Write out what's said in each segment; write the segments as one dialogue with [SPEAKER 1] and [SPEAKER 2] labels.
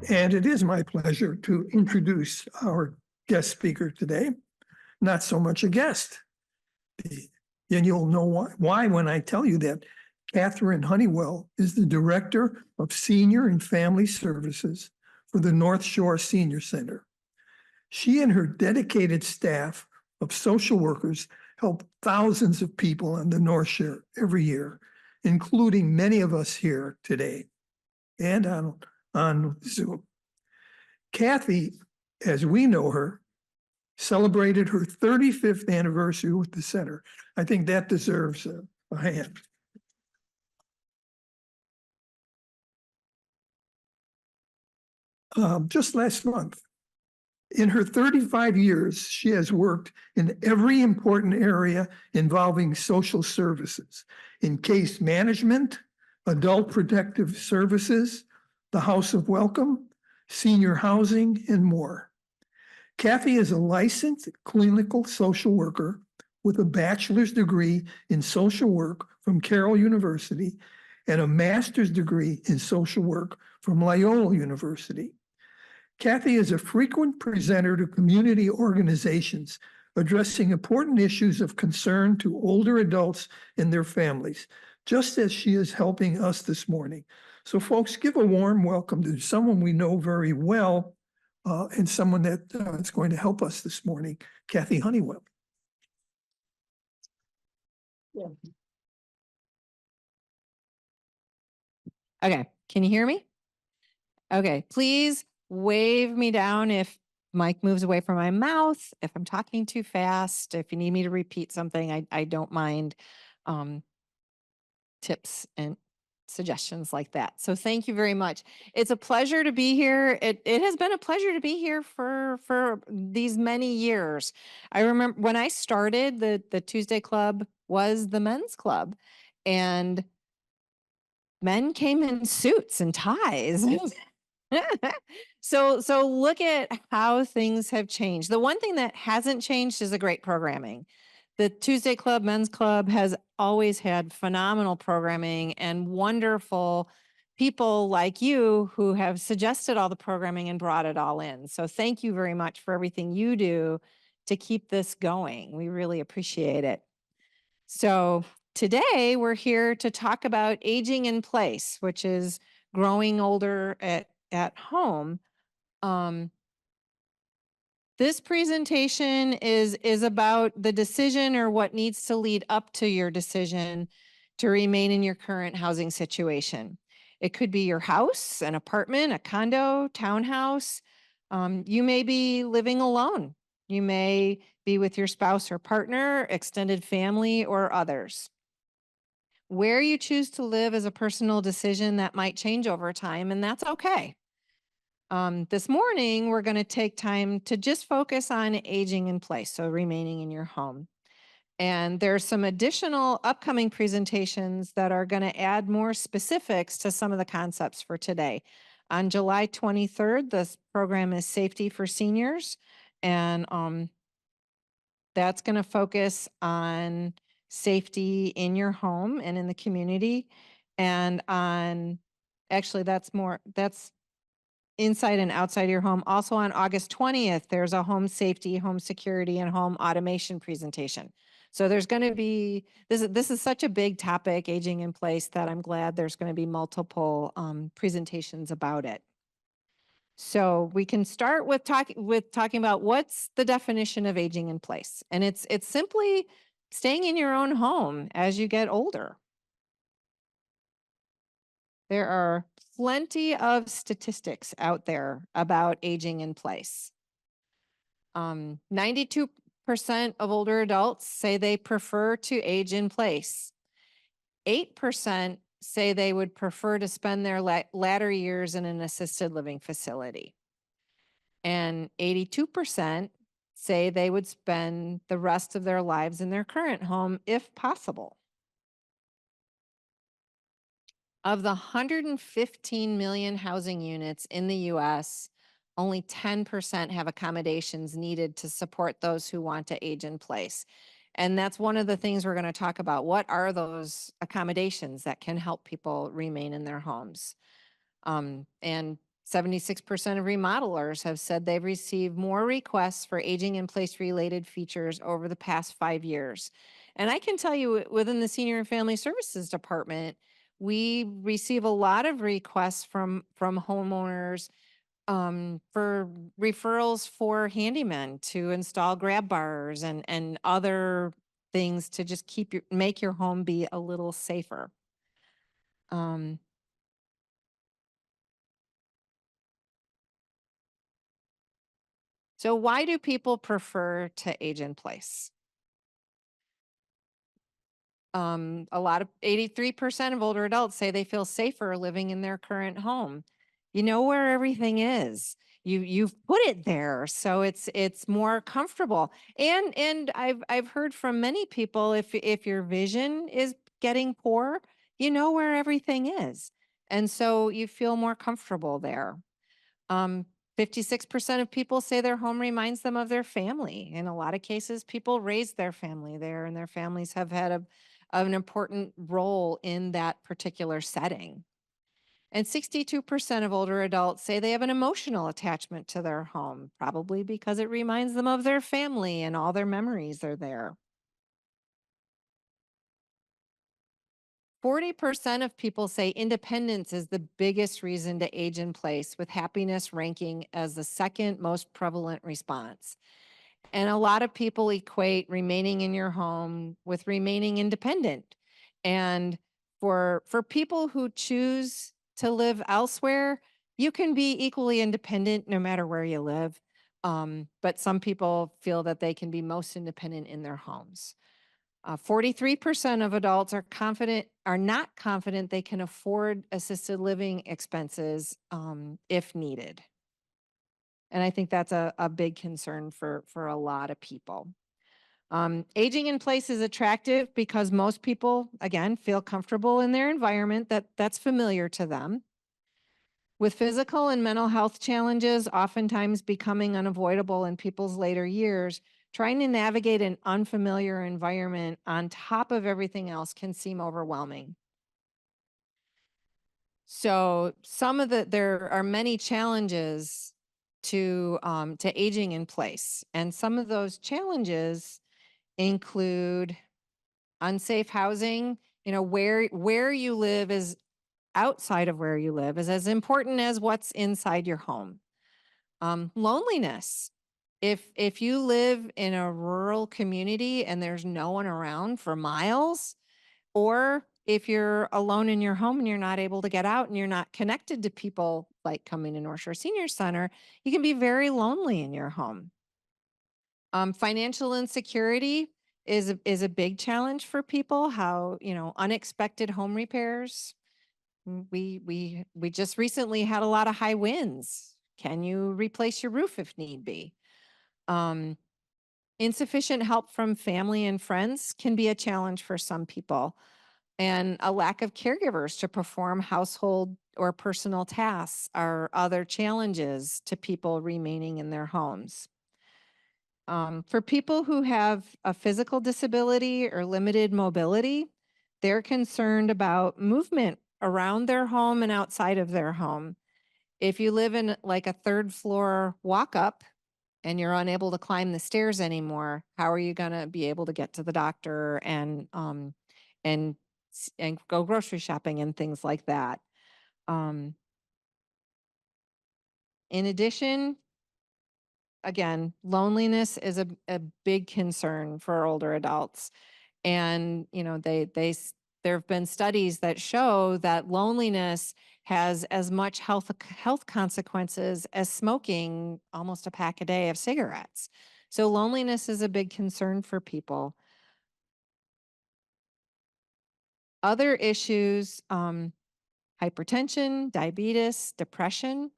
[SPEAKER 1] And it is my pleasure to introduce our guest speaker today. Not so much a guest. And you'll know why when I tell you that Katherine Honeywell is the Director of Senior and Family Services for the North Shore Senior Center. She and her dedicated staff of social workers help thousands of people on the North Shore every year, including many of us here today and on Zoom. Kathy, as we know her, celebrated her 35th anniversary with the center. I think that deserves a hand. Just last month, in her 35 years, she has worked in every important area involving social services, in case management, adult protective services, the House of Welcome, senior housing, and more. Kathy is a licensed clinical social worker with a bachelor's degree in social work from Carroll University and a master's degree in social work from Loyola University. Kathy is a frequent presenter to community organizations addressing important issues of concern to older adults and their families, just as she is helping us this morning. So folks, give a warm welcome to someone we know very well and someone that is going to help us this morning, Kathy Honeywell.
[SPEAKER 2] Yeah. Okay, can you hear me? Okay, please wave me down if mic moves away from my mouth, if I'm talking too fast, if you need me to repeat something, I don't mind tips and suggestions like that. So thank you very much. It's a pleasure to be here. It has been a pleasure to be here for these many years. I remember when I started, the Tuesday Club was the men's club, and men came in suits and ties. So look at how things have changed. The one thing that hasn't changed is the great programming. The Tuesday Club, Men's Club has always had phenomenal programming and wonderful people like you who have suggested all the programming and brought it all in. So thank you very much for everything you do to keep this going. We really appreciate it. So today we're here to talk about aging in place, which is growing older at home. This presentation is about the decision or what needs to lead up to your decision to remain in your current housing situation. It could be your house, an apartment, a condo, townhouse. You may be living alone. You may be with your spouse or partner, extended family, or others. Where you choose to live is a personal decision that might change over time, and that's okay. This morning, we're going to take time to just focus on aging in place, so remaining in your home. And there's some additional upcoming presentations that are going to add more specifics to some of the concepts for today. On July 23rd, this program is Safety for Seniors, and that's going to focus on safety in your home and in the community, and on, actually that's inside and outside your home. Also on August 20th, there's a home safety, home security, and home automation presentation. So there's going to be, this is such a big topic, aging in place, that I'm glad there's going to be multiple presentations about it. So we can start with talking about what's the definition of aging in place. And it's simply staying in your own home as you get older. There are plenty of statistics out there about aging in place. 92% of older adults say they prefer to age in place. 8% say they would prefer to spend their latter years in an assisted living facility. And 82% say they would spend the rest of their lives in their current home if possible. Of the 115 million housing units in the US, only 10% have accommodations needed to support those who want to age in place. And that's one of the things we're going to talk about. What are those accommodations that can help people remain in their homes? And 76% of remodelers have said they've received more requests for aging in place related features over the past 5 years. And I can tell you within the Senior and Family Services Department, we receive a lot of requests from homeowners for referrals for handymen to install grab bars and other things to just make your home be a little safer. Um, so why do people prefer to age in place? A lot of 83% of older adults say they feel safer living in their current home. You know where everything is. You've put it there, so it's more comfortable. And I've heard from many people, if your vision is getting poor, you know where everything is, and so you feel more comfortable there. Um, 56% of people say their home reminds them of their family. In a lot of cases, people raised their family there, and their families have had an important role in that particular setting. And 62% of older adults say they have an emotional attachment to their home, probably because it reminds them of their family and all their memories are there. 40% of people say independence is the biggest reason to age in place, with happiness ranking as the second most prevalent response. And a lot of people equate remaining in your home with remaining independent. And for people who choose to live elsewhere, you can be equally independent no matter where you live. But some people feel that they can be most independent in their homes. 43% of adults are not confident they can afford assisted living expenses if needed. And I think that's a big concern for a lot of people. Aging in place is attractive because most people, again, feel comfortable in their environment that's familiar to them. With physical and mental health challenges oftentimes becoming unavoidable in people's later years, trying to navigate an unfamiliar environment on top of everything else can seem overwhelming. So there are many challenges to aging in place, and some of those challenges include unsafe housing. You know, where you live is outside of where you live is as important as what's inside your home. Loneliness. If you live in a rural community and there's no one around for miles, or if you're alone in your home and you're not able to get out and you're not connected to people like coming to North Shore Senior Center, you can be very lonely in your home. Financial insecurity is a big challenge for people. How, unexpected home repairs. We just recently had a lot of high winds. Can you replace your roof if need be? Insufficient help from family and friends can be a challenge for some people, and a lack of caregivers to perform household or personal tasks are other challenges to people remaining in their homes. For people who have a physical disability or limited mobility, they're concerned about movement around their home and outside of their home. If you live in like a third floor walk up and you're unable to climb the stairs anymore, how are you going to be able to get to the doctor and go grocery shopping and things like that? In addition, again, loneliness is a big concern for older adults. And, there have been studies that show that loneliness has as much health consequences as smoking almost a pack a day of cigarettes. So loneliness is a big concern for people. Other issues, hypertension, diabetes, depression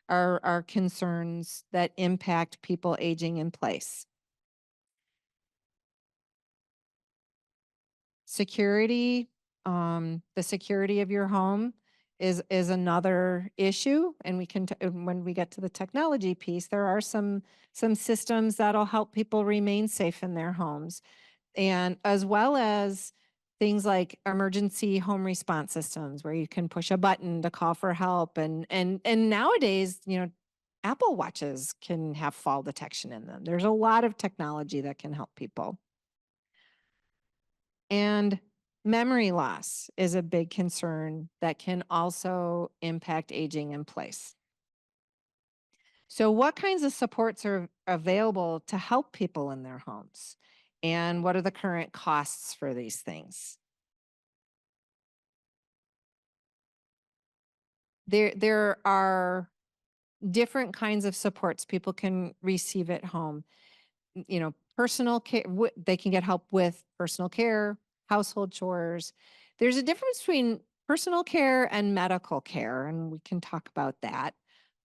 [SPEAKER 2] are concerns that impact people aging in place. Security, the security of your home is another issue, and we can when we get to the technology piece, there are some systems that'll help people remain safe in their homes, and as well as things like emergency home response systems where you can push a button to call for help. And nowadays, Apple Watches can have fall detection in them. There's a lot of technology that can help people. And memory loss is a big concern that can also impact aging in place. So what kinds of supports are available to help people in their homes? And what are the current costs for these things? There are different kinds of supports people can receive at home. Personal care, they can get help with personal care, household chores. There's a difference between personal care and medical care, and we can talk about that.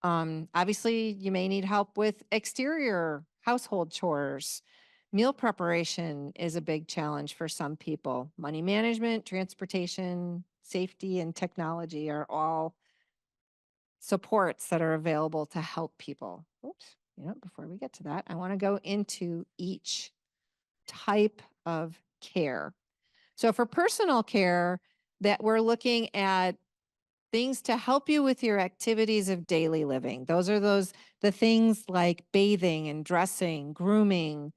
[SPEAKER 2] Obviously, you may need help with exterior household chores. Meal preparation is a big challenge for some people. Money management, transportation, safety, and technology are all supports that are available to help people. Oops, before we get to that, I want to go into each type of care. So for personal care, that we're looking at things to help you with your activities of daily living. Those are the things like bathing and dressing, grooming,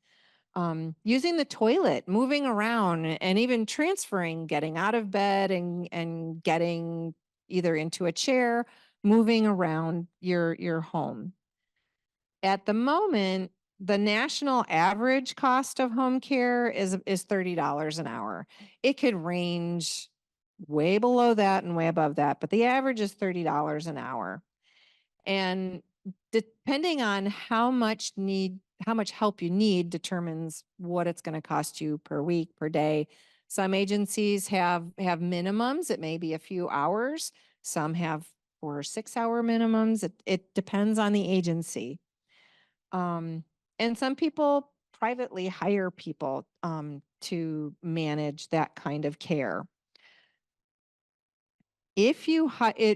[SPEAKER 2] using the toilet, moving around, and even transferring, getting out of bed and getting either into a chair, moving around your home. At the moment, the national average cost of home care is $30 an hour. It could range way below that and way above that, but the average is $30 an hour. And depending on how much help you need determines what it's going to cost you per week, per day. Some agencies have minimums. It may be a few hours. Some have 4 or 6 hour minimums. It depends on the agency. And some people privately hire people to manage that kind of care. If you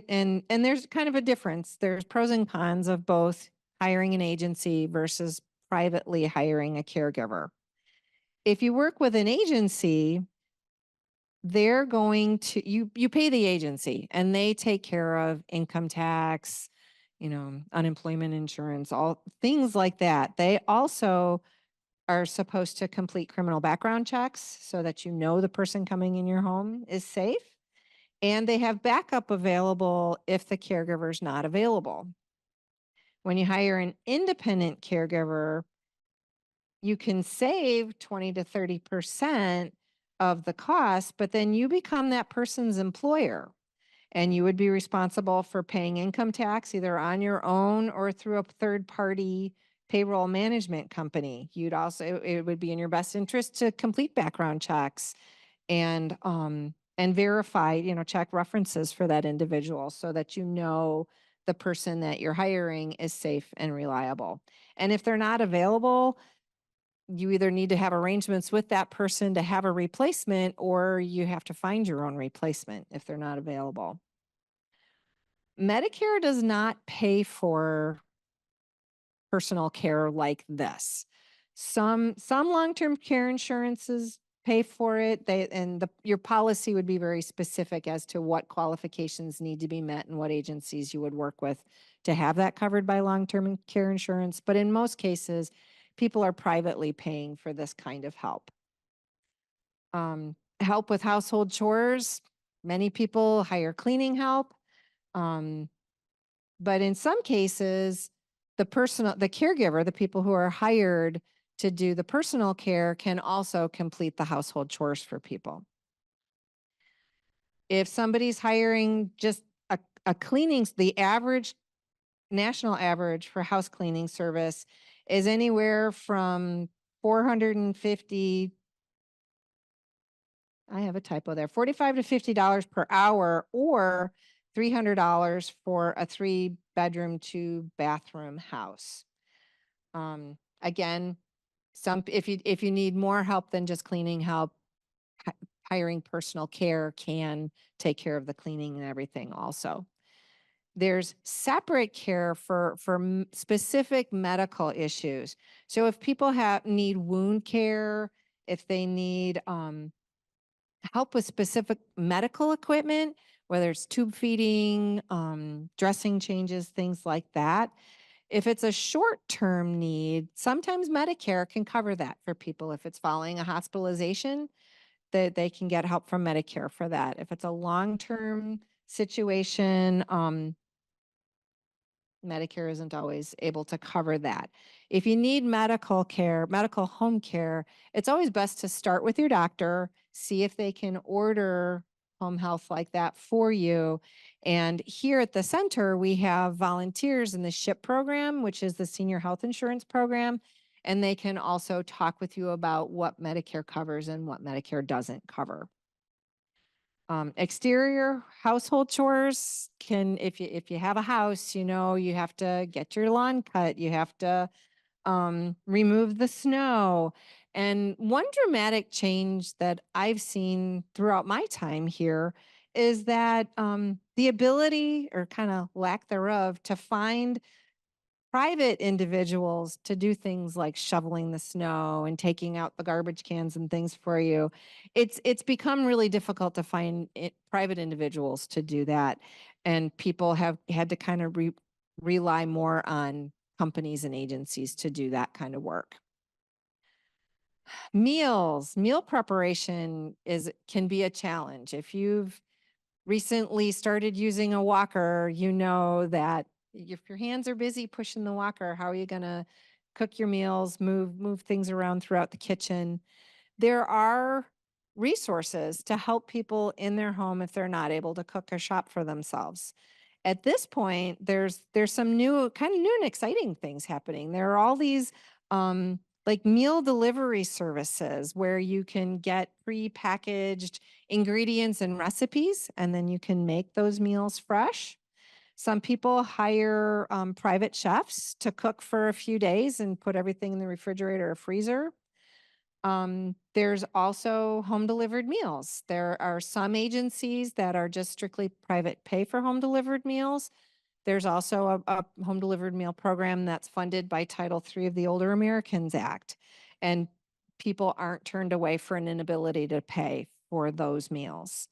[SPEAKER 2] and there's kind of a difference. There's pros and cons of both hiring an agency versus privately hiring a caregiver. If you work with an agency, they're going to you pay the agency and they take care of income tax, unemployment insurance, all things like that. They also are supposed to complete criminal background checks so that the person coming in your home is safe. And they have backup available if the caregiver's not available. When you hire an independent caregiver, you can save 20 to 30% of the cost, but then you become that person's employer. And you would be responsible for paying income tax either on your own or through a third party payroll management company. It would be in your best interest to complete background checks and verify, check references for that individual so that the person that you're hiring is safe and reliable. And if they're not available, you either need to have arrangements with that person to have a replacement, or you have to find your own replacement if they're not available. Medicare does not pay for personal care like this. Some long-term care insurances pay for it. Your policy would be very specific as to what qualifications need to be met and what agencies you would work with to have that covered by long-term care insurance. But in most cases, people are privately paying for this kind of help. Help with household chores. Many people hire cleaning help. But in some cases, the caregiver, the people who are hired to do the personal care, can also complete the household chores for people. If somebody's hiring just a cleaning, the national average for house cleaning service is anywhere from $450, I have a typo there, $45 to $50 per hour, or $300 for a 3-bedroom, 2-bathroom house. Again, if you need more help than just cleaning help, hiring personal care can take care of the cleaning and everything also. There's separate care for specific medical issues. So if people need wound care, if they need help with specific medical equipment, whether it's tube feeding, dressing changes, things like that. If it's a short-term need, sometimes Medicare can cover that for people. If it's following a hospitalization, they can get help from Medicare for that. If it's a long-term situation, Medicare isn't always able to cover that. If you need medical care, medical home care, it's always best to start with your doctor, see if they can order home health like that for you. And here at the center, we have volunteers in the SHIP program, which is the senior health insurance program. And they can also talk with you about what Medicare covers and what Medicare doesn't cover. Exterior household chores can, if you have a house, you know, you have to get your lawn cut, you have to remove the snow. And one dramatic change that I've seen throughout my time here is that the ability, or kind of lack thereof, to find private individuals to do things like shoveling the snow and taking out the garbage cans and things for you. It's become really difficult to find private individuals to do that. And people have had to kind of rely more on companies and agencies to do that kind of work. Meal preparation can be a challenge. If you've recently started using a walker, you know that if your hands are busy pushing the walker, how are you going to cook your meals, move things around throughout the kitchen? There are resources to help people in their home if they're not able to cook or shop for themselves. At this point, there's some new and exciting things happening. There are all these like meal delivery services where you can get pre-packaged ingredients and recipes, and then you can make those meals fresh. Some people hire private chefs to cook for a few days and put everything in the refrigerator or freezer. There's also home delivered meals. There are some agencies that are just strictly private pay for home delivered meals. There's also a home delivered meal program that's funded by Title III of the Older Americans Act. And people aren't turned away for an inability to pay for those meals.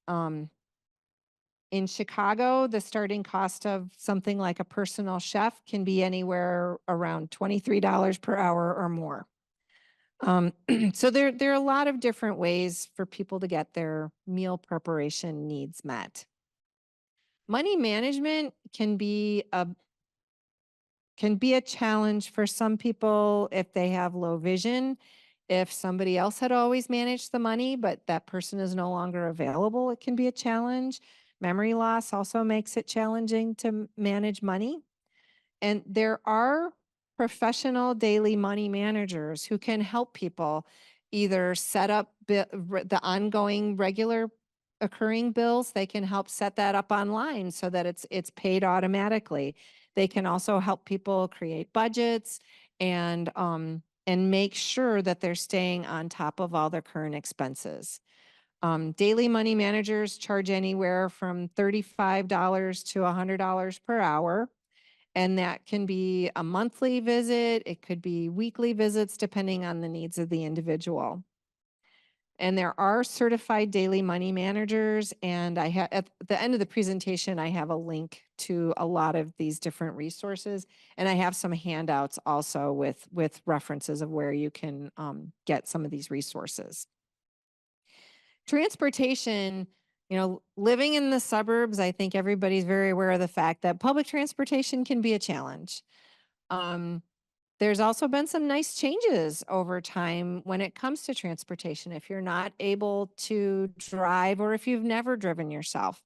[SPEAKER 2] In Chicago, the starting cost of something like a personal chef can be anywhere around $23 per hour or more. So there are a lot of different ways for people to get their meal preparation needs met. Money management can be a challenge for some people if they have low vision. If somebody else had always managed the money, but that person is no longer available, it can be a challenge. Memory loss also makes it challenging to manage money. And there are professional daily money managers who can help people either set up the ongoing regular occurring bills. They can help set that up online so that it's paid automatically. They can also help people create budgets and make sure that they're staying on top of all their current expenses. Daily money managers charge anywhere from $35 to $100 per hour. And that can be a monthly visit. It could be weekly visits, depending on the needs of the individual. And there are certified daily money managers. And at the end of the presentation, I have a link to a lot of these different resources. And I have some handouts also with references of where you can get some of these resources. Transportation, you know, living in the suburbs, I think everybody's very aware of the fact that public transportation can be a challenge. There's also been some nice changes over time when it comes to transportation. If you're not able to drive, or if you've never driven yourself,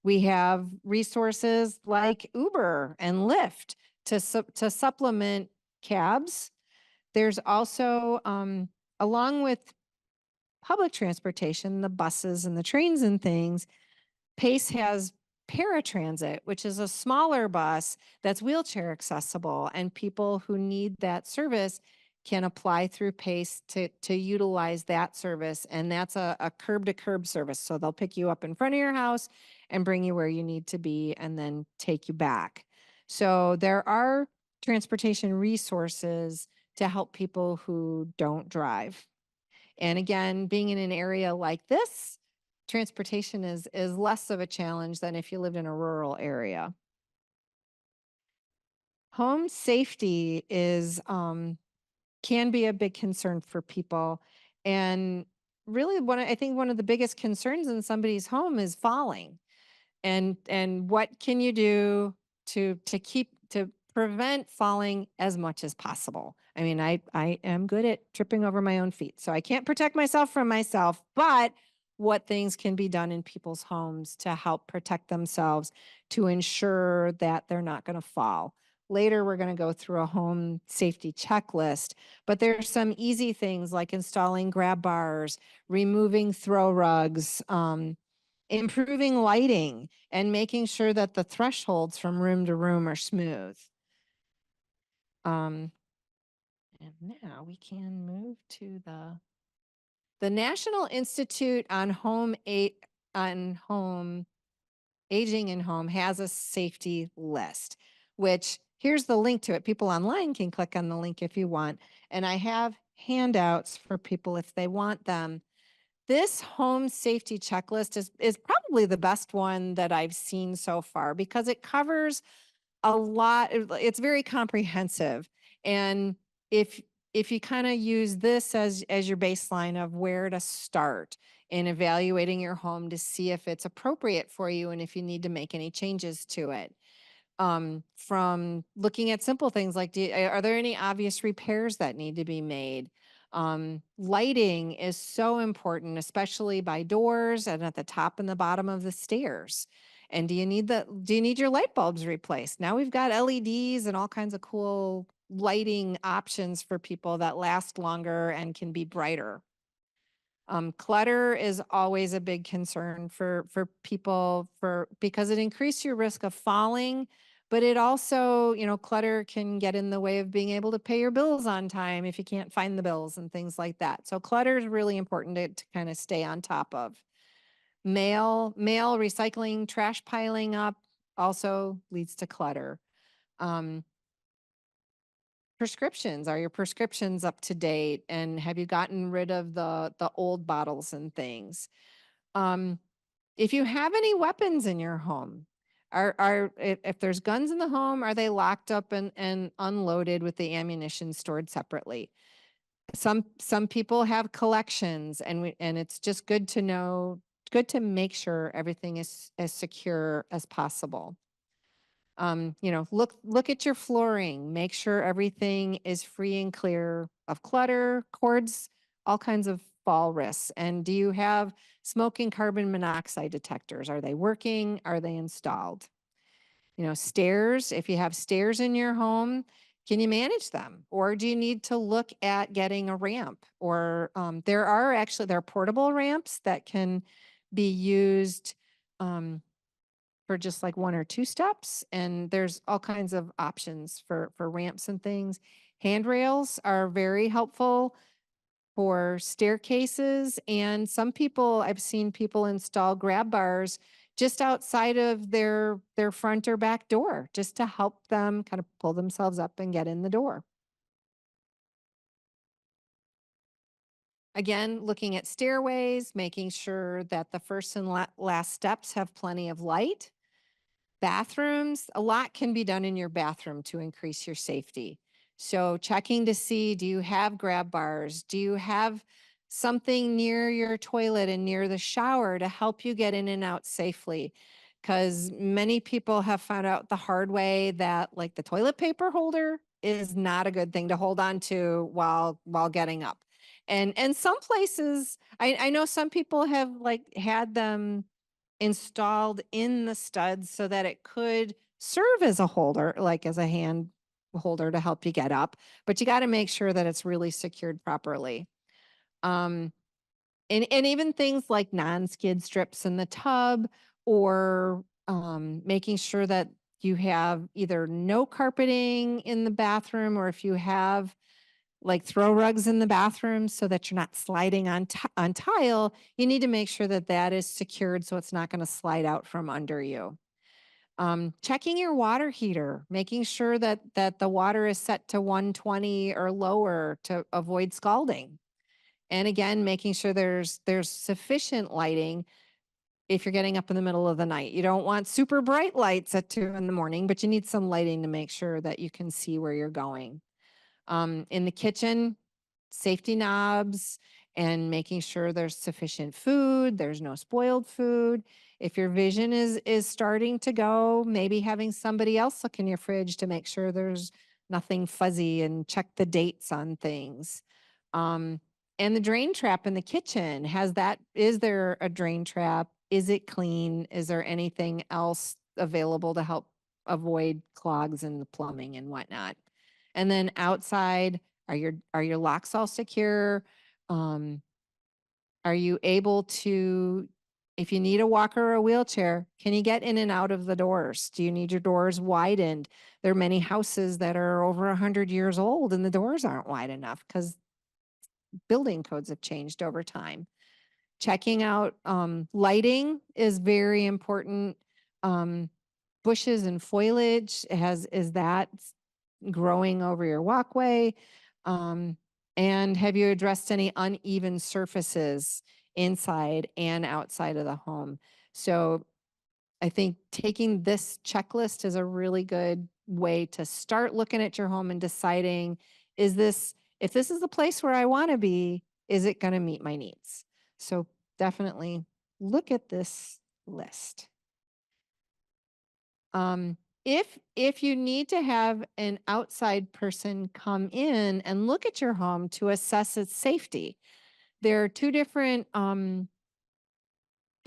[SPEAKER 2] we have resources like Uber and Lyft to supplement cabs. There's also, along with public transportation, the buses and the trains and things, PACE has paratransit, which is a smaller bus that's wheelchair accessible, and people who need that service can apply through PACE to utilize that service. And that's a curb to curb service. So they'll pick you up in front of your house and bring you where you need to be and then take you back. So there are transportation resources to help people who don't drive. And again, being in an area like this, transportation is less of a challenge than if you lived in a rural area. Home safety is can be a big concern for people. And really I think one of the biggest concerns in somebody's home is falling. And what can you do to prevent falling as much as possible? I mean, I am good at tripping over my own feet, so I can't protect myself from myself, but what things can be done in people's homes to help protect themselves to ensure that they're not going to fall. Later, we're going to go through a home safety checklist, but there's some easy things like installing grab bars, removing throw rugs, improving lighting, and making sure that the thresholds from room to room are smooth. And now we can move to the National Institute on Home Aging in Home has a safety list, which here's the link to it. People online can click on the link if you want. And I have handouts for people if they want them. This home safety checklist is probably the best one that I've seen so far because it covers a lot. It's very comprehensive. And if you kind of use this as your baseline of where to start in evaluating your home to see if it's appropriate for you and if you need to make any changes to it. From looking at simple things like, are there any obvious repairs that need to be made? Lighting is so important, especially by doors and at the top and the bottom of the stairs. And do you need your light bulbs replaced? Now we've got LEDs and all kinds of cool lighting options for people that last longer and can be brighter. Clutter is always a big concern for people because it increases your risk of falling, but it also, clutter can get in the way of being able to pay your bills on time if you can't find the bills and things like that. So clutter is really important to kind of stay on top of. Mail, recycling, trash piling up also leads to clutter. Prescriptions, are your prescriptions up to date? And have you gotten rid of the old bottles and things? If you have any weapons in your home, if there's guns in the home, are they locked up and unloaded with the ammunition stored separately? Some people have collections, and it's just good to make sure everything is as secure as possible. Look at your flooring, make sure everything is free and clear of clutter, cords, all kinds of fall risks. And do you have smoke and carbon monoxide detectors? Are they working? Are they installed? Stairs, if you have stairs in your home, can you manage them? Or do you need to look at getting a ramp? Or there are portable ramps that can be used for just like 1 or 2 steps. And there's all kinds of options for ramps and things. Handrails are very helpful for staircases. And I've seen people install grab bars just outside of their front or back door, just to help them kind of pull themselves up and get in the door. Again, looking at stairways, making sure that the first and last steps have plenty of light. Bathrooms, a lot can be done in your bathroom to increase your safety. So checking to see, do you have grab bars? Do you have something near your toilet and near the shower to help you get in and out safely? Because many people have found out the hard way that like the toilet paper holder is not a good thing to hold on to while getting up. And some places, I know some people have like had them installed in the studs so that it could serve as a holder, like as a hand holder to help you get up, but you got to make sure that it's really secured properly. And even things like non-skid strips in the tub, or making sure that you have either no carpeting in the bathroom, or if you have like throw rugs in the bathroom so that you're not sliding on tile, you need to make sure that that is secured so it's not going to slide out from under you. Checking your water heater, making sure that the water is set to 120 or lower to avoid scalding. And again, making sure there's sufficient lighting if you're getting up in the middle of the night. You don't want super bright lights at 2 in the morning, but you need some lighting to make sure that you can see where you're going. In the kitchen, safety knobs and making sure there's sufficient food, there's no spoiled food. If your vision is starting to go, maybe having somebody else look in your fridge to make sure there's nothing fuzzy and check the dates on things. And the drain trap in the kitchen, is there a drain trap? Is it clean? Is there anything else available to help avoid clogs in the plumbing and whatnot? And then outside, are your locks all secure? Are you able to, if you need a walker or a wheelchair, can you get in and out of the doors? Do you need your doors widened? There are many houses that are over 100 years old and the doors aren't wide enough because building codes have changed over time. Checking out lighting is very important. Bushes and foliage is that growing over your walkway? And have you addressed any uneven surfaces inside and outside of the home? So I think taking this checklist is a really good way to start looking at your home and deciding, if this is the place where I want to be, is it going to meet my needs? So definitely look at this list. If you need to have an outside person come in and look at your home to assess its safety, there are two different, there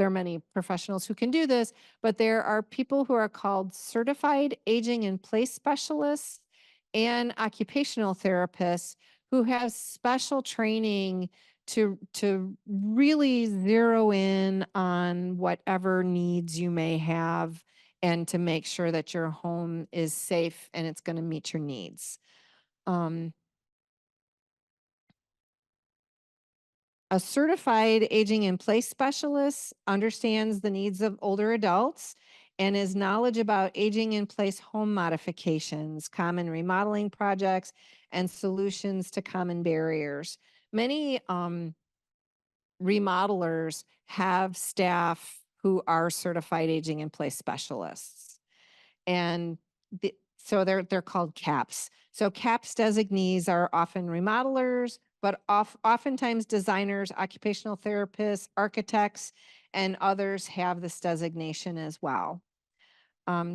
[SPEAKER 2] are many professionals who can do this, but there are people who are called certified aging in place specialists and occupational therapists who have special training to really zero in on whatever needs you may have and to make sure that your home is safe and it's going to meet your needs. A certified aging in place specialist understands the needs of older adults and is knowledge about aging in place home modifications, common remodeling projects, and solutions to common barriers. Many remodelers have staff who are certified aging in place specialists. And so they're called CAPS. So CAPS designees are often remodelers, but oftentimes designers, occupational therapists, architects, and others have this designation as well.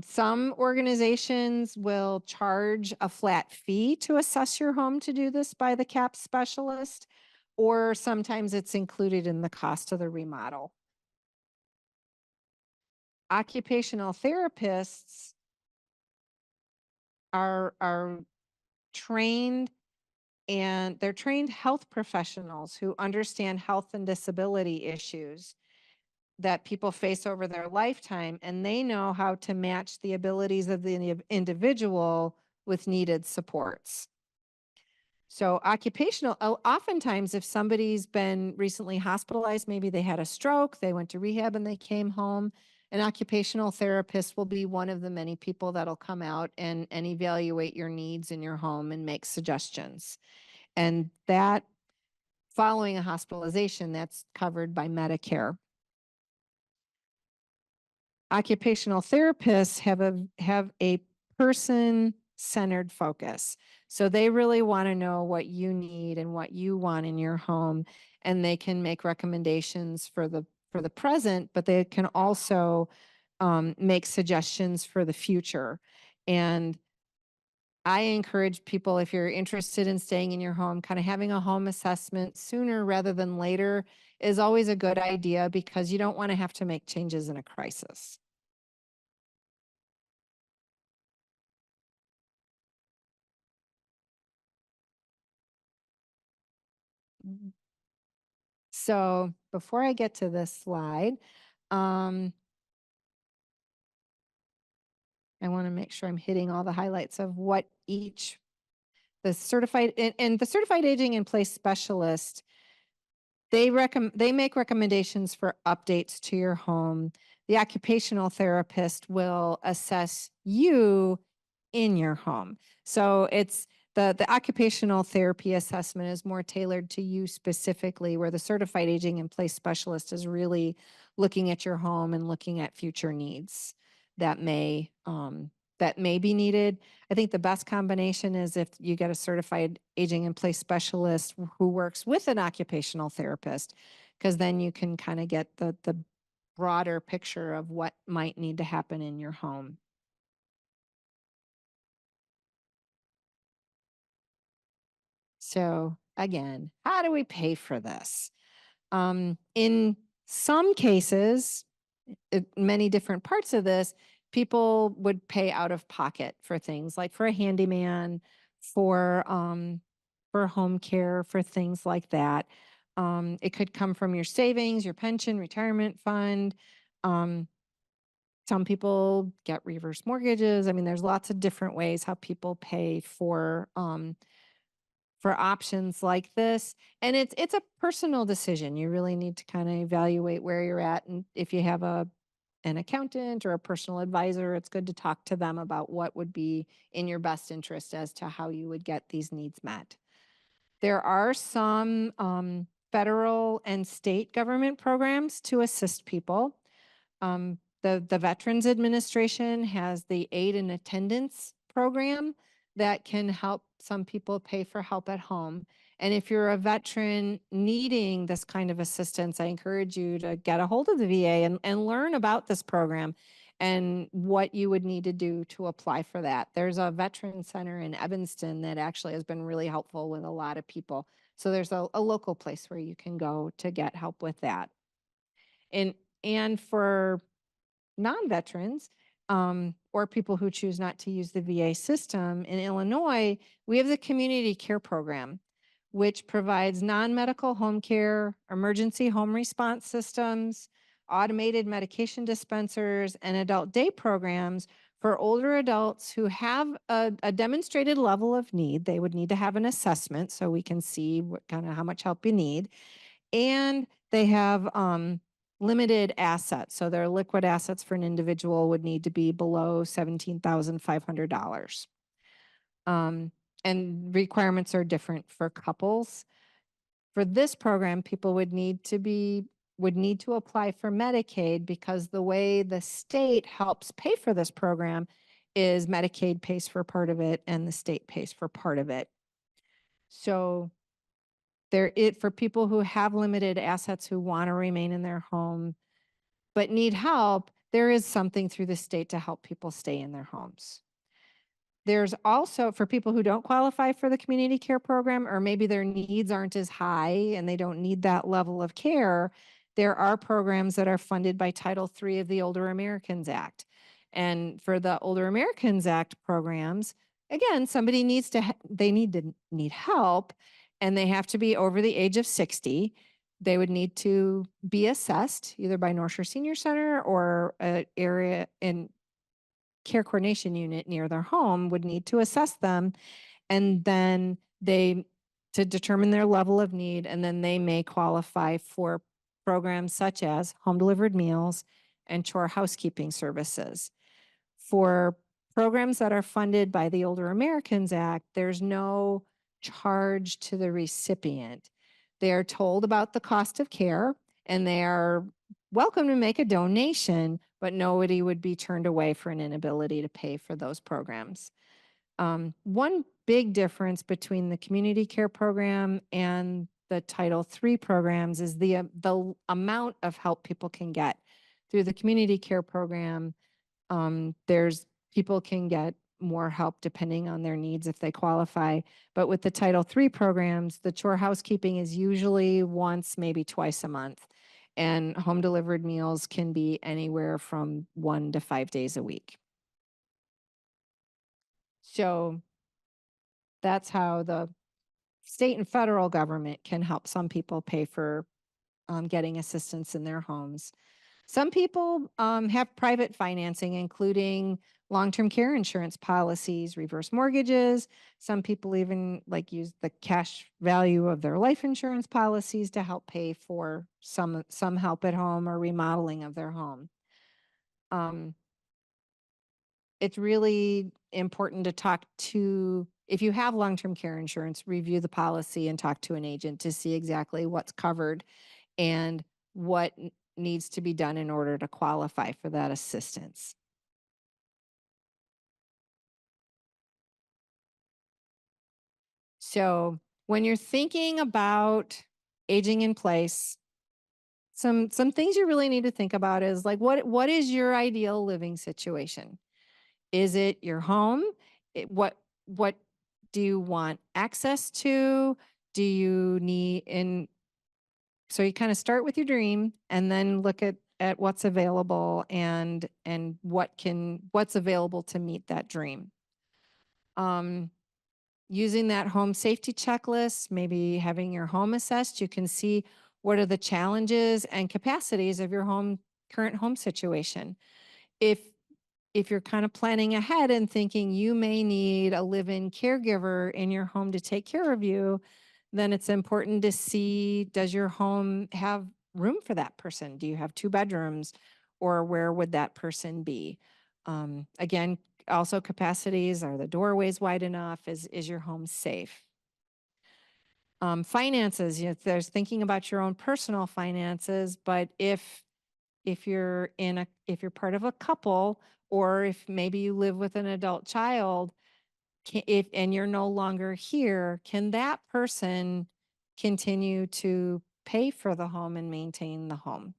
[SPEAKER 2] Some organizations will charge a flat fee to assess your home to do this by the CAPS specialist, or sometimes it's included in the cost of the remodel. Occupational therapists are trained, and they're trained health professionals who understand health and disability issues that people face over their lifetime, and they know how to match the abilities of the individual with needed supports. So occupational, oftentimes if somebody's been recently hospitalized, maybe they had a stroke, they went to rehab and they came home, an occupational therapist will be one of the many people that'll come out and evaluate your needs in your home and make suggestions. And that, following a hospitalization, that's covered by Medicare. Occupational therapists have a person-centered focus. So they really want to know what you need and what you want in your home, and they can make recommendations for the present, but they can also make suggestions for the future. And I encourage people, if you're interested in staying in your home, kind of having a home assessment sooner rather than later is always a good idea, because you don't want to have to make changes in a crisis. So before I get to this slide, I want to make sure I'm hitting all the highlights of what the certified and the certified aging in place specialist, they make recommendations for updates to your home. The occupational therapist will assess you in your home. So The occupational therapy assessment is more tailored to you specifically, where the certified aging in place specialist is really looking at your home and looking at future needs that may be needed. I think the best combination is if you get a certified aging in place specialist who works with an occupational therapist, because then you can kind of get the broader picture of what might need to happen in your home. So again, how do we pay for this? In some cases, many different parts of this, people would pay out of pocket for things like for a handyman, for home care, for things like that. It could come from your savings, your pension, retirement fund. Some people get reverse mortgages. I mean, there's lots of different ways how people pay for options like this. And it's a personal decision. You really need to kind of evaluate where you're at. And if you have an accountant or a personal advisor, it's good to talk to them about what would be in your best interest as to how you would get these needs met. There are some federal and state government programs to assist people. The Veterans Administration has the aid and attendance program that can help some people pay for help at home. And if you're a veteran needing this kind of assistance, I encourage you to get a hold of the VA and learn about this program and what you would need to do to apply for that. There's a veteran center in Evanston that actually has been really helpful with a lot of people. So there's a local place where you can go to get help with that. And for non-veterans or people who choose not to use the VA system in Illinois, we have the community care program, which provides non-medical home care, emergency home response systems, automated medication dispensers, and adult day programs for older adults who have a demonstrated level of need. They would need to have an assessment so we can see what kind of how much help you need. And they have limited assets. So their liquid assets for an individual would need to be below $17,500. And requirements are different for couples. For this program, people would need to apply for Medicaid, because the way the state helps pay for this program is Medicaid pays for part of it and the state pays for part of it. So for people who have limited assets who want to remain in their home but need help, there is something through the state to help people stay in their homes. There's also, for people who don't qualify for the community care program, or maybe their needs aren't as high and they don't need that level of care, there are programs that are funded by Title III of the Older Americans Act. And for the Older Americans Act programs, again, somebody needs to need help, and they have to be over the age of 60. They would need to be assessed either by North Shore Senior Center or an area in care coordination unit near their home would need to assess them, and then to determine their level of need, and then they may qualify for programs such as home delivered meals and chore housekeeping services. For programs that are funded by the Older Americans Act, there's no charge to the recipient. They are told about the cost of care, and they are welcome to make a donation, but nobody would be turned away for an inability to pay for those programs. One big difference between the community care program and the Title III programs is the amount of help people can get. Through the community care program, people can get more help depending on their needs if they qualify. But with the Title III programs, the chore housekeeping is usually once, maybe twice a month. And home delivered meals can be anywhere from 1 to 5 days a week. So that's how the state and federal government can help some people pay for getting assistance in their homes. Some people have private financing, including long-term care insurance policies, reverse mortgages. Some people even use the cash value of their life insurance policies to help pay for some help at home or remodeling of their home. It's really important to talk to if you have long-term care insurance, review the policy and talk to an agent to see exactly what's covered and what needs to be done in order to qualify for that assistance. So when you're thinking about aging in place, some things you really need to think about is like, what is your ideal living situation? Is it your home? What do you want access to? Do you need in? So you kind of start with your dream and then look at what's available and what's available to meet that dream. Using that home safety checklist, maybe having your home assessed, you can see what are the challenges and capacities of your current home situation. If you're kind of planning ahead and thinking you may need a live-in caregiver in your home to take care of you, then it's important to see, does your home have room for that person? Do you have 2 bedrooms, or where would that person be? Again, also capacities, are the doorways wide enough? Is your home safe? Finances, there's thinking about your own personal finances, but if you're part of a couple, or if maybe you live with an adult child, and you're no longer here, can that person continue to pay for the home and maintain the home?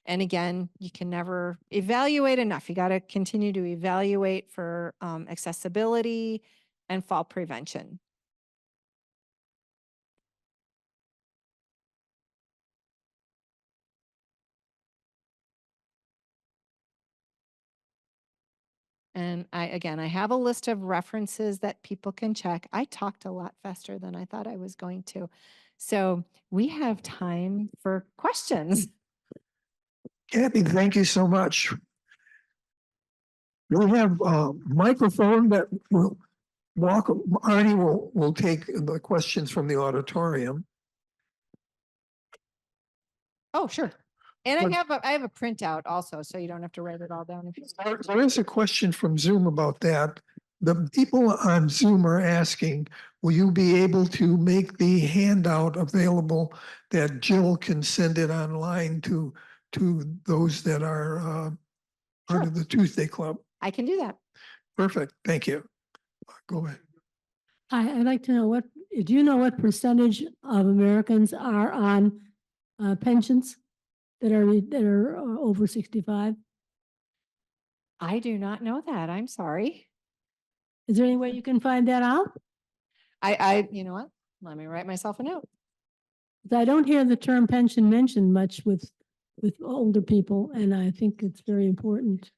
[SPEAKER 2] And again, you can never evaluate enough. You got to continue to evaluate for accessibility and fall prevention. And I have a list of references that people can check. I talked a lot faster than I thought I was going to. So we have time for questions.
[SPEAKER 1] Kathy, thank you so much. We have a microphone that will Arnie will take the questions from the auditorium.
[SPEAKER 2] Oh, sure. And
[SPEAKER 1] But-
[SPEAKER 2] I have a printout also, so you don't have to write it all down.
[SPEAKER 1] There is a question from Zoom about that. The people on Zoom are asking, will you be able to make the handout available that Jill can send it online to those that are part of the Tuesday Club?
[SPEAKER 2] I can do that.
[SPEAKER 1] Perfect. Thank you. Go ahead.
[SPEAKER 3] I'd like to know do you know what percentage of Americans are on pensions that are over 65?
[SPEAKER 2] I do not know that. I'm sorry.
[SPEAKER 3] Is there any way you can find that out?
[SPEAKER 2] You know what? Let me write myself a note.
[SPEAKER 3] 'Cause I don't hear the term pension mentioned much with older people, and I think it's very important.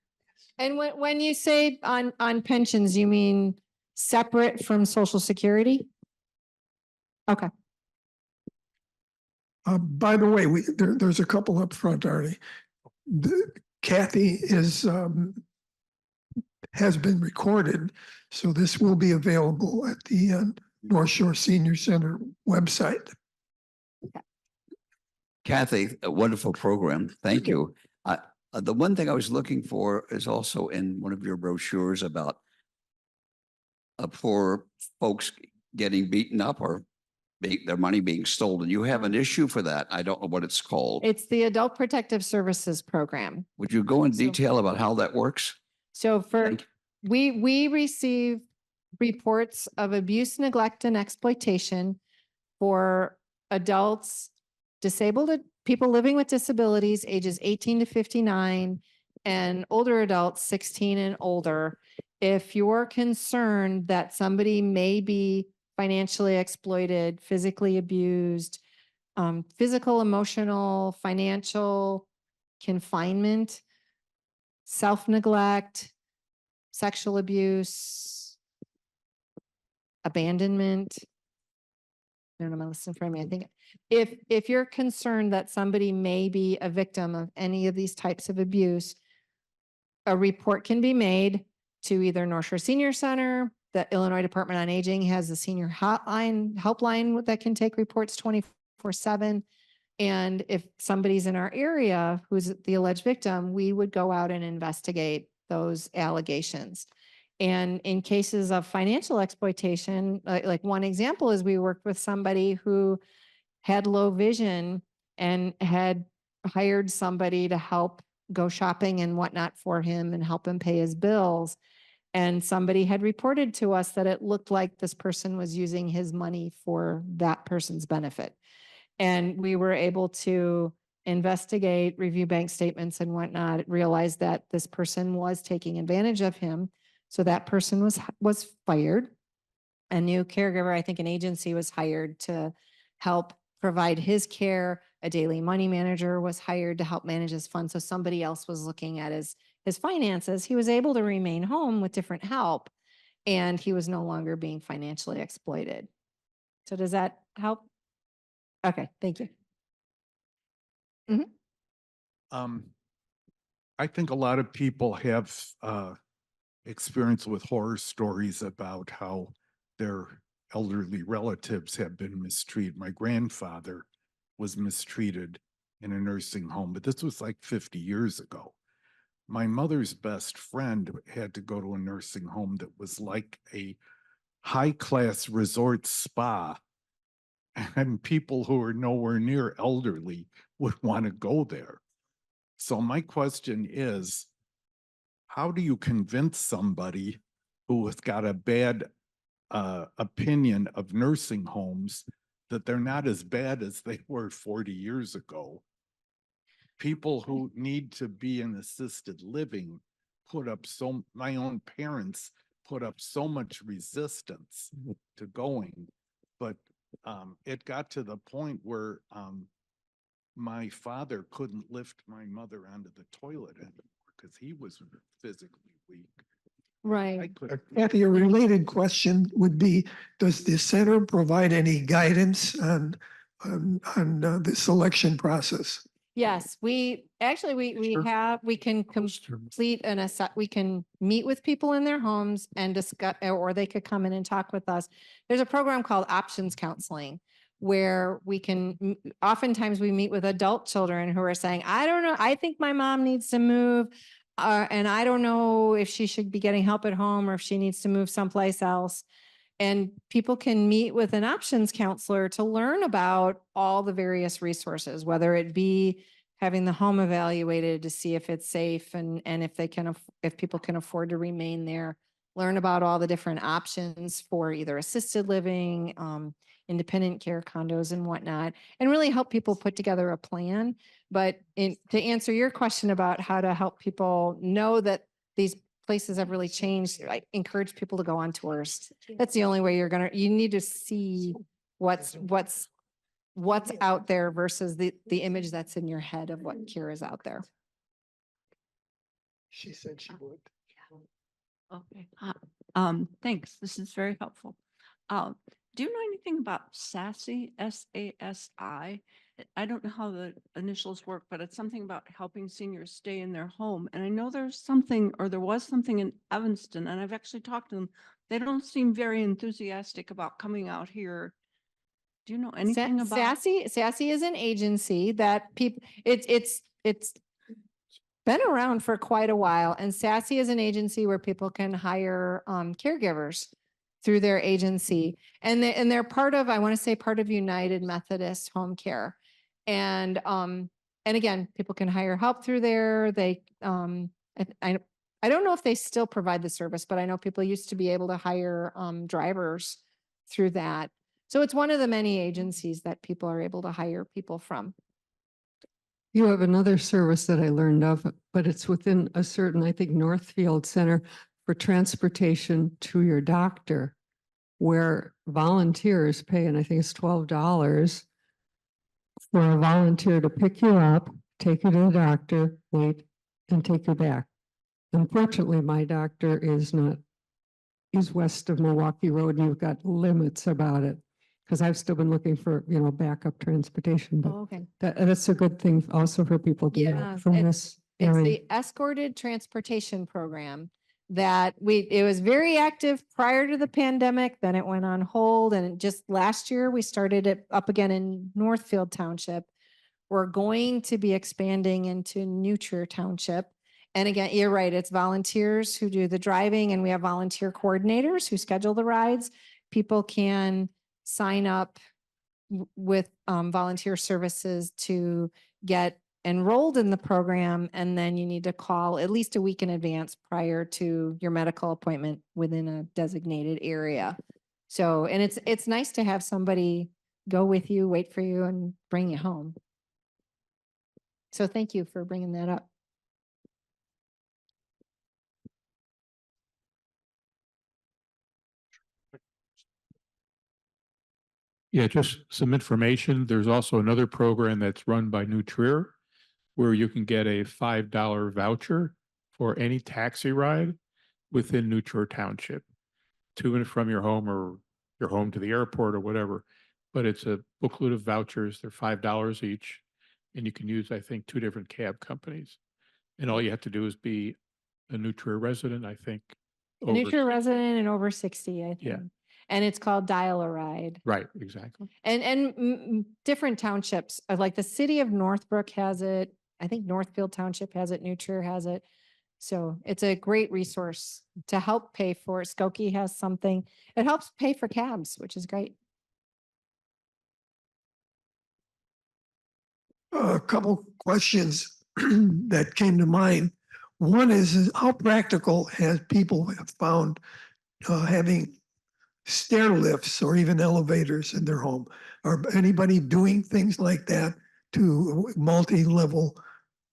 [SPEAKER 2] And when you say on pensions, you mean separate from Social Security? Okay.
[SPEAKER 1] By the way, there's a couple up front, Arnie. Kathy has been recorded, so this will be available at the North Shore Senior Center website.
[SPEAKER 4] Kathy, a wonderful program. Thank you. The one thing I was looking for is also in one of your brochures about poor folks getting beaten up or their money being stolen. You have an issue for that. I don't know what it's called.
[SPEAKER 2] It's the Adult Protective Services Program.
[SPEAKER 4] Would you go in detail about how that works?
[SPEAKER 2] So we receive reports of abuse, neglect, and exploitation for adults, disabled people living with disabilities, ages 18 to 59, and older adults 16 and older. If you're concerned that somebody may be financially exploited, physically abused, physical, emotional, financial confinement, self-neglect, sexual abuse, abandonment. I don't know my list in front of me. I think if you're concerned that somebody may be a victim of any of these types of abuse, a report can be made to either North Shore Senior Center. The Illinois Department on Aging has a senior helpline that can take reports 24/7. And if somebody's in our area who's the alleged victim, we would go out and investigate those allegations. And in cases of financial exploitation, like one example is we worked with somebody who had low vision and had hired somebody to help go shopping and whatnot for him and help him pay his bills. And somebody had reported to us that it looked like this person was using his money for that person's benefit. And we were able to investigate, review bank statements and whatnot, realize that this person was taking advantage of him. So that person was fired. A new caregiver, I think an agency was hired to help provide his care. A daily money manager was hired to help manage his funds. So somebody else was looking at his finances. He was able to remain home with different help, and he was no longer being financially exploited. So does that help? Okay, thank you.
[SPEAKER 5] I think a lot of people have experience with horror stories about how their elderly relatives have been mistreated. My grandfather was mistreated in a nursing home, but this was like 50 years ago. My mother's best friend had to go to a nursing home that was like a high-class resort spa, and people who are nowhere near elderly would want to go there. So my question is, how do you convince somebody who has got a bad opinion of nursing homes that they're not as bad as they were 40 years ago? People who need to be in assisted living my own parents put up so much resistance to going, but it got to the point where my father couldn't lift my mother onto the toilet anymore because he was physically weak.
[SPEAKER 2] Right.
[SPEAKER 1] Kathy, a related question would be, does the center provide any guidance on the selection process?
[SPEAKER 2] Yes, we
[SPEAKER 1] Sure.
[SPEAKER 2] we can complete we can meet with people in their homes and discuss, or they could come in and talk with us. There's a program called options counseling where we can, oftentimes we meet with adult children who are saying, I don't know, I think my mom needs to move. And I don't know if she should be getting help at home or if she needs to move someplace else. And people can meet with an options counselor to learn about all the various resources, whether it be having the home evaluated to see if it's safe and if they can, if people can afford to remain there, learn about all the different options for either assisted living, independent care condos and whatnot, and really help people put together a plan. But to answer your question about how to help people know that these places have really changed, I encourage people to go on tours. That's the only way you need to see what's out there versus the image that's in your head of what care is out there.
[SPEAKER 1] She said she would.
[SPEAKER 6] Okay. Thanks. This is very helpful. Do you know anything about SASI, S-A-S-I? I don't know how the initials work, but it's something about helping seniors stay in their home. And I know there's something, or there was something in Evanston, and I've actually talked to them. They don't seem very enthusiastic about coming out here. Do you know anything about?
[SPEAKER 2] SASI is an agency that people, it's been around for quite a while. And SASI is an agency where people can hire caregivers through their agency. And they're part of, I want to say, part of United Methodist Home Care. And again, people can hire help through there. They, I don't know if they still provide the service, but I know people used to be able to hire drivers through that. So it's one of the many agencies that people are able to hire people from.
[SPEAKER 7] You have another service that I learned of, but it's within a certain, I think, Northfield Center for transportation to your doctor, where volunteers pay, and I think it's $12 for a volunteer to pick you up, take you to the doctor, wait, and take you back. Unfortunately, my doctor is west of Milwaukee Road, and you've got limits about it. Because I've still been looking for, backup transportation, but
[SPEAKER 2] Okay.
[SPEAKER 7] that's a good thing also for people to
[SPEAKER 2] Yeah,
[SPEAKER 7] know from this
[SPEAKER 2] It's
[SPEAKER 7] area.
[SPEAKER 2] the escorted transportation program that it was very active prior to the pandemic. Then it went on hold. And just last year, we started it up again in Northfield Township. We're going to be expanding into New Trier Township. And again, you're right, it's volunteers who do the driving, and we have volunteer coordinators who schedule the rides. People can sign up with volunteer services to get enrolled in the program, and then you need to call at least a week in advance prior to your medical appointment within a designated area. So, and it's nice to have somebody go with you, wait for you, and bring you home. So thank you for bringing that up.
[SPEAKER 8] Yeah, just some information. There's also another program that's run by New Trier where you can get a $5 voucher for any taxi ride within New Trier Township, to and from your home or your home to the airport or whatever. But it's a booklet of vouchers. They're $5 each. And you can use, I think, 2 different cab companies. And all you have to do is be a New Trier resident, I think.
[SPEAKER 2] A New Trier resident and over 60, I think.
[SPEAKER 8] Yeah.
[SPEAKER 2] And it's called Dial a Ride.
[SPEAKER 8] Right, exactly.
[SPEAKER 2] And different townships, like the city of Northbrook has it. I think Northfield Township has it. New Trier has it. So it's a great resource to help pay for it. Skokie has something. It helps pay for cabs, which is great.
[SPEAKER 1] A couple questions that came to mind. One is how practical has people have found having stair lifts or even elevators in their home? Are anybody doing things like that to multi-level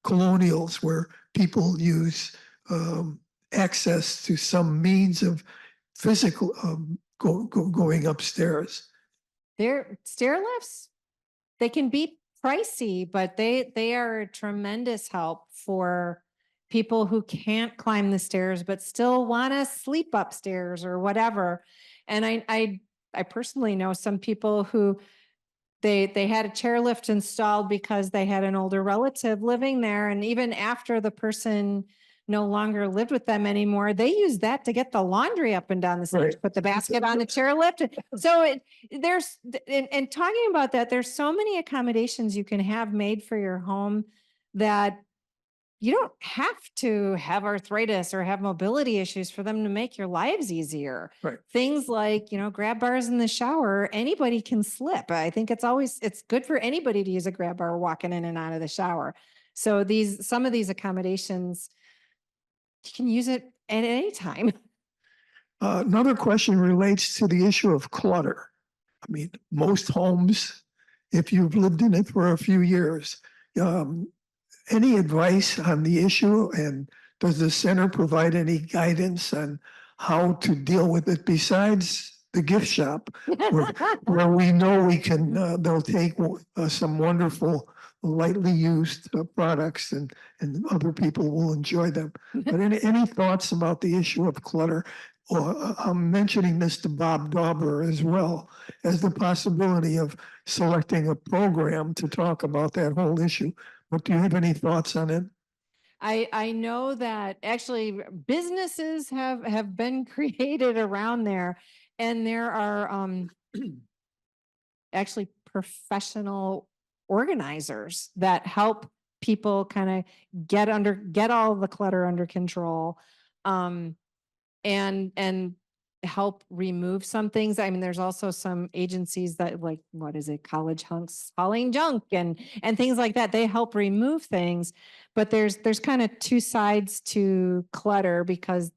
[SPEAKER 1] colonials where people use access to some means of physical going upstairs?
[SPEAKER 2] Their stair lifts, they can be pricey, but they are a tremendous help for people who can't climb the stairs but still want to sleep upstairs or whatever. And I personally know some people who they had a chairlift installed because they had an older relative living there, and even after the person no longer lived with them anymore, they used that to get the laundry up and down the stairs,
[SPEAKER 1] Right.
[SPEAKER 2] put the basket on the chairlift. So there's and talking about that, there's so many accommodations you can have made for your home that you don't have to have arthritis or have mobility issues for them to make your lives easier.
[SPEAKER 1] Right.
[SPEAKER 2] Things like, grab bars in the shower, anybody can slip. I think it's good for anybody to use a grab bar walking in and out of the shower. So some of these accommodations, you can use it at any time.
[SPEAKER 1] Another question relates to the issue of clutter. I mean, most homes, if you've lived in it for a few years, any advice on the issue, and does the center provide any guidance on how to deal with it besides the gift shop, where we know we can, they'll take some wonderful lightly used products and other people will enjoy them. But any thoughts about the issue of clutter? Or I'm mentioning this to Bob Dauber as well as the possibility of selecting a program to talk about that whole issue. But do you have any thoughts on it?
[SPEAKER 2] I know that actually businesses have been created around there, and there are actually professional organizers that help people kind of get all the clutter under control, and help remove some things. I mean, there's also some agencies that, like, what is it, college hunks hauling junk and things like that. They help remove things, but there's kind of 2 sides to clutter, because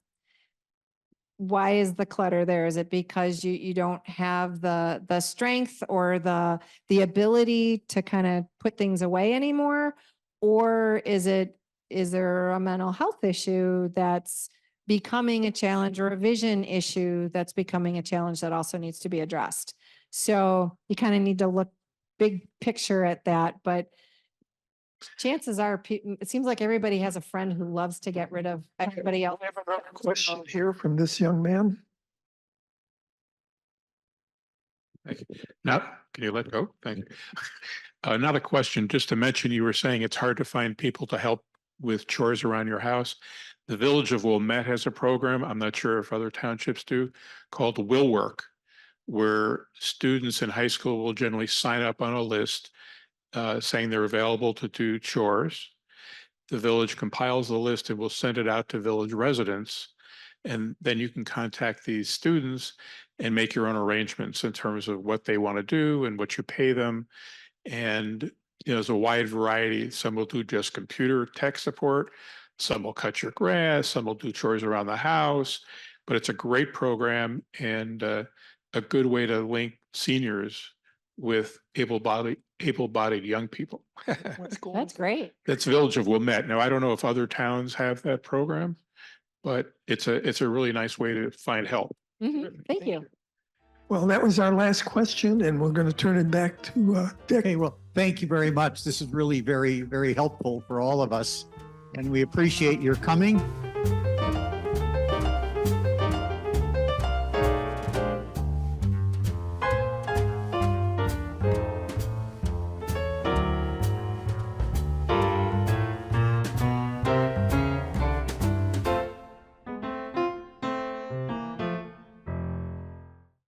[SPEAKER 2] why is the clutter there? Is it because you don't have the strength or the ability to kind of put things away anymore? Or is there a mental health issue that's becoming a challenge, or a vision issue that's becoming a challenge that also needs to be addressed? So you kind of need to look big picture at that, but chances are it seems like everybody has a friend who loves to get rid of everybody else.
[SPEAKER 1] I have another question here from this young man.
[SPEAKER 8] Thank you. Now, can you let go? Thank you. Another question, just to mention, you were saying it's hard to find people to help with chores around your house. The Village of Wilmette has a program, I'm not sure if other townships do, called Will Work, where students in high school will generally sign up on a list saying they're available to do chores. The village compiles the list and will send it out to village residents. And then you can contact these students and make your own arrangements in terms of what they want to do and what you pay them. And there's a wide variety. Some will do just computer tech support. Some will cut your grass. Some will do chores around the house. But it's a great program and a good way to link seniors with able-bodied young people.
[SPEAKER 2] That's great.
[SPEAKER 8] That's Village of Wilmette. Now, I don't know if other towns have that program, but it's a really nice way to find help.
[SPEAKER 2] Thank you.
[SPEAKER 1] Well, that was our last question, and we're going to turn it back to Dick.
[SPEAKER 9] Okay, well, thank you very much. This is really very, very helpful for all of us. And we appreciate your coming